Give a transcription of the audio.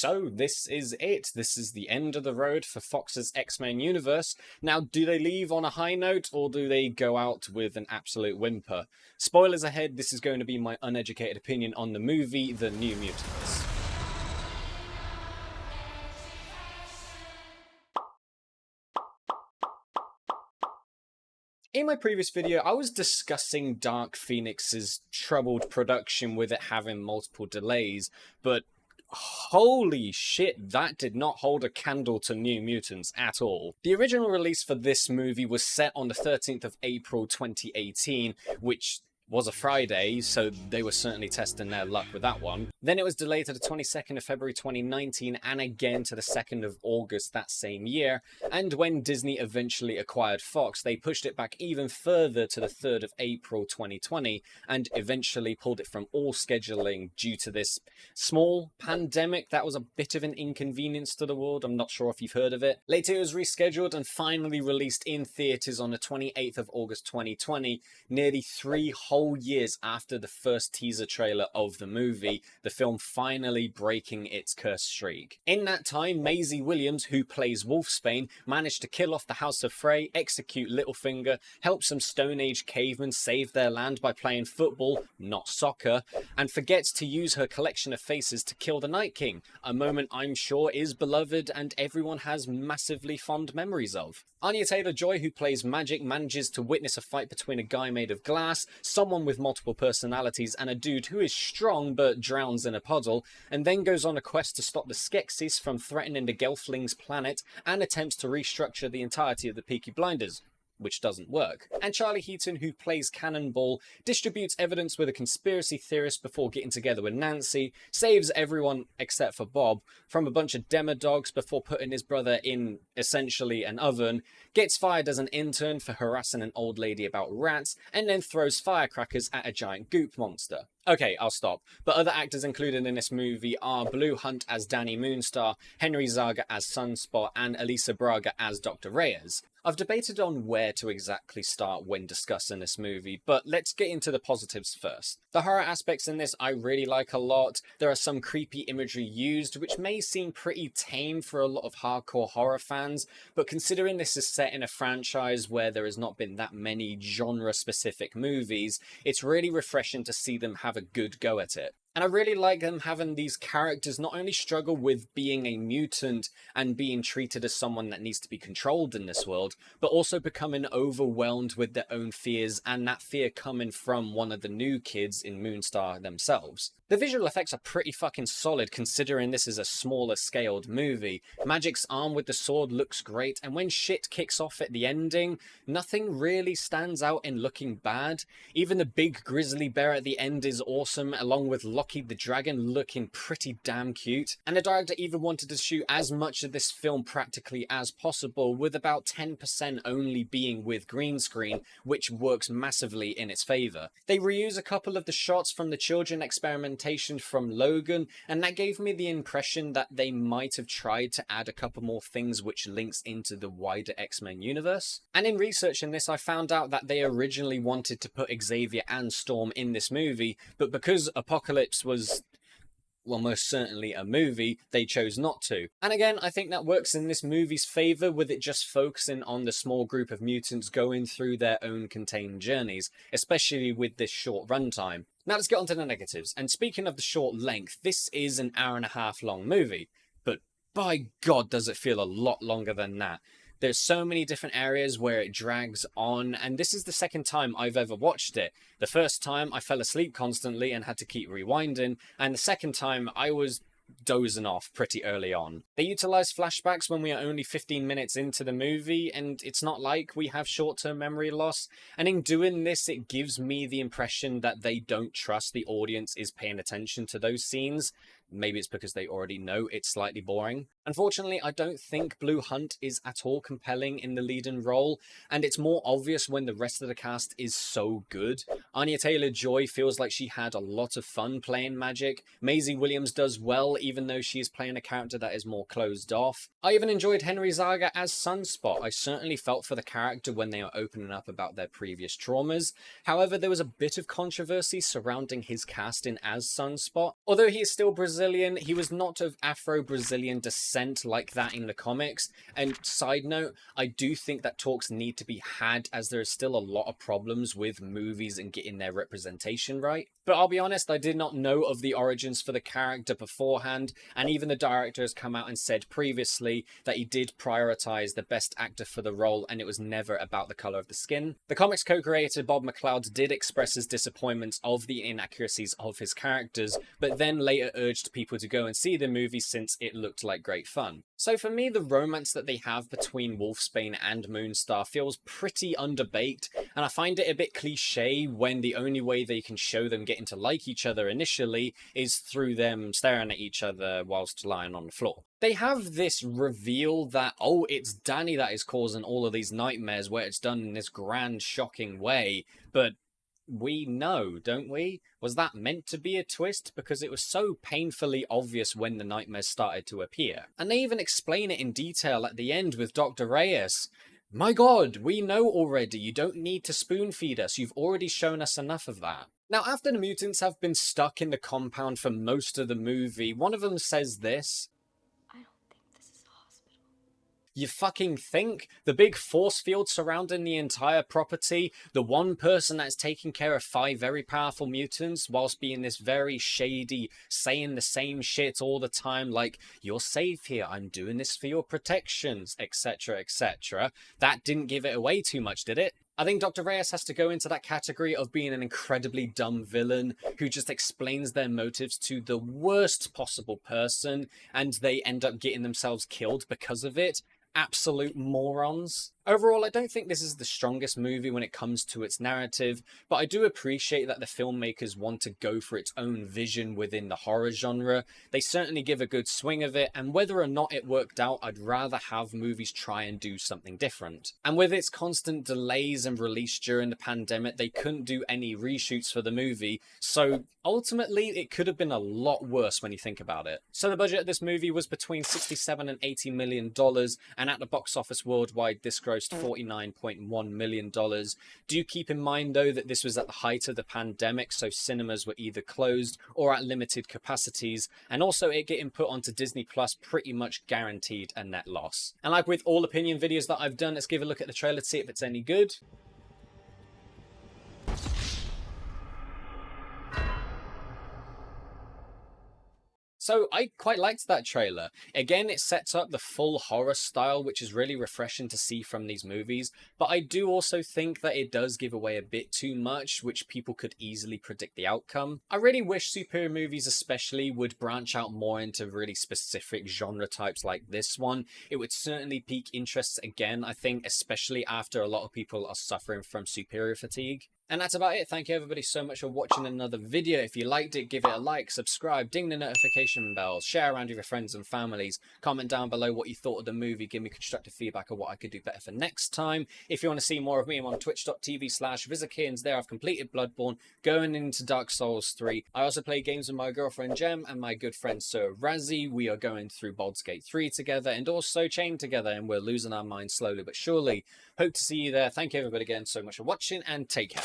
So this is it. This is the end of the road for Fox's X-Men universe. Now, do they leave on a high note or do they go out with an absolute whimper? Spoilers ahead, this is going to be my uneducated opinion on the movie, The New Mutants. In my previous video, I was discussing Dark Phoenix's troubled production with it having multiple delays, but holy shit, that did not hold a candle to New Mutants at all. The original release for this movie was set on the 13th of April 2018, which was a Friday, so they were certainly testing their luck with that one. Then it was delayed to the 22nd of February 2019 and again to the 2nd of August that same year. And when Disney eventually acquired Fox, they pushed it back even further to the 3rd of April 2020 and eventually pulled it from all scheduling due to this small pandemic that was a bit of an inconvenience to the world. I'm not sure if you've heard of it. Later it was rescheduled and finally released in theaters on the 28th of August 2020, nearly 3 whole years after the first teaser trailer of the movie, the film finally breaking its cursed streak. In that time, Maisie Williams, who plays Wolfsbane, managed to kill off the House of Frey, execute Littlefinger, help some Stone Age cavemen save their land by playing football, not soccer, and forgets to use her collection of faces to kill the Night King, a moment I'm sure is beloved and everyone has massively fond memories of. Anya Taylor-Joy, who plays Magic, manages to witness a fight between a guy made of glass, someone with multiple personalities, and a dude who is strong but drowns in a puddle, and then goes on a quest to stop the Skeksis from threatening the Gelfling's planet and attempts to restructure the entirety of the Peaky Blinders, which doesn't work. And Charlie Heaton, who plays Cannonball, distributes evidence with a conspiracy theorist before getting together with Nancy, saves everyone except for Bob from a bunch of demodogs before putting his brother in essentially an oven, gets fired as an intern for harassing an old lady about rats, and then throws firecrackers at a giant goop monster. Okay, I'll stop. But other actors included in this movie are Blue Hunt as Danny Moonstar, Henry Zaga as Sunspot, and Elisa Braga as Dr. Reyes. I've debated on where to exactly start when discussing this movie, but let's get into the positives first. The horror aspects in this I really like a lot. There are some creepy imagery used, which may seem pretty tame for a lot of hardcore horror fans, but considering this is set in a franchise where there has not been that many genre-specific movies, it's really refreshing to see them have a good go at it. And I really like them having these characters not only struggle with being a mutant and being treated as someone that needs to be controlled in this world, but also becoming overwhelmed with their own fears, and that fear coming from one of the new kids in Moonstar themselves. The visual effects are pretty fucking solid considering this is a smaller scaled movie. Magic's arm with the sword looks great, and when shit kicks off at the ending, nothing really stands out in looking bad. Even the big grizzly bear at the end is awesome, along with Loki the Dragon looking pretty damn cute. And the director even wanted to shoot as much of this film practically as possible, with about 10% only being with green screen, which works massively in its favour. They reuse a couple of the shots from the children experimentation from Logan, and that gave me the impression that they might have tried to add a couple more things which links into the wider X-Men universe. And in researching this, I found out that they originally wanted to put Xavier and Storm in this movie, but because Apocalypse was, well, most certainly a movie, they chose not to. And again, I think that works in this movie's favour, with it just focusing on the small group of mutants going through their own contained journeys, especially with this short runtime. Now let's get on to the negatives. And speaking of the short length, this is an hour-and-a-half long movie, but by God does it feel a lot longer than that. There's so many different areas where it drags on, and this is the second time I've ever watched it. The first time I fell asleep constantly and had to keep rewinding, and the second time I was dozing off pretty early on. They utilize flashbacks when we are only 15 minutes into the movie, and it's not like we have short-term memory loss, and in doing this it gives me the impression that they don't trust the audience is paying attention to those scenes. Maybe it's because they already know it's slightly boring. Unfortunately, I don't think Blue Hunt is at all compelling in the lead-in role, and it's more obvious when the rest of the cast is so good. Anya Taylor-Joy feels like she had a lot of fun playing Magic. Maisie Williams does well, even though she is playing a character that is more closed off. I even enjoyed Henry Zaga as Sunspot. I certainly felt for the character when they were opening up about their previous traumas. However, there was a bit of controversy surrounding his casting as Sunspot. Although he is still Brazilian, he was not of Afro-Brazilian descent like that in the comics. And side note, I do think that talks need to be had, as there is still a lot of problems with movies and getting their representation right. But I'll be honest, I did not know of the origins for the character beforehand, and even the director has come out and said previously that he did prioritize the best actor for the role, and it was never about the color of the skin. The comics co-creator Bob McLeod did express his disappointments of the inaccuracies of his characters, but then later urged people to go and see the movie since it looked like great fun. So for me, the romance that they have between Wolfsbane and Moonstar feels pretty underbaked, and I find it a bit cliche when the only way they can show them getting to like each other initially is through them staring at each other whilst lying on the floor. They have this reveal that, oh, it's Danny that is causing all of these nightmares, where it's done in this grand, shocking way, but we know, don't we? Was that meant to be a twist? Because it was so painfully obvious when the nightmares started to appear. And they even explain it in detail at the end with Dr. Reyes. My god, we know already, you don't need to spoon feed us, you've already shown us enough of that. Now, after the mutants have been stuck in the compound for most of the movie, one of them says this: I don't think this is a hospital. You fucking think? The big force field surrounding the entire property, the one person that's taking care of 5 very powerful mutants whilst being this very shady, saying the same shit all the time, like, you're safe here, I'm doing this for your protections, etc, etc. That didn't give it away too much, did it? I think Dr. Reyes has to go into that category of being an incredibly dumb villain who just explains their motives to the worst possible person, and they end up getting themselves killed because of it. Absolute morons. Overall, I don't think this is the strongest movie when it comes to its narrative, but I do appreciate that the filmmakers want to go for its own vision within the horror genre. They certainly give a good swing of it, and whether or not it worked out, I'd rather have movies try and do something different. And with its constant delays and release during the pandemic, they couldn't do any reshoots for the movie, so ultimately it could have been a lot worse when you think about it. So the budget of this movie was between $67 and $80 million, and at the box office worldwide, this grossed $49.1 million. Do keep in mind though that this was at the height of the pandemic, so cinemas were either closed or at limited capacities, and also it getting put onto Disney Plus pretty much guaranteed a net loss. And like with all opinion videos that I've done, let's give a look at the trailer to see if it's any good. So I quite liked that trailer. Again, it sets up the full horror style, which is really refreshing to see from these movies, but I do also think that it does give away a bit too much, which people could easily predict the outcome. I really wish superhero movies especially would branch out more into really specific genre types like this one. It would certainly pique interest again, I think, especially after a lot of people are suffering from superhero fatigue. And that's about it. Thank you everybody so much for watching another video. If you liked it, give it a like, subscribe, ding the notification bells, share around with your friends and families, comment down below what you thought of the movie, give me constructive feedback on what I could do better for next time. If you want to see more of me, I'm on twitch.tv/VisakIans. There I've completed Bloodborne, going into Dark Souls 3. I also play games with my girlfriend Jem and my good friend Sir Razzie. We are going through Baldur's Gate 3 together and also Chained together, and we're losing our minds slowly but surely. Hope to see you there. Thank you everybody again so much for watching, and take care.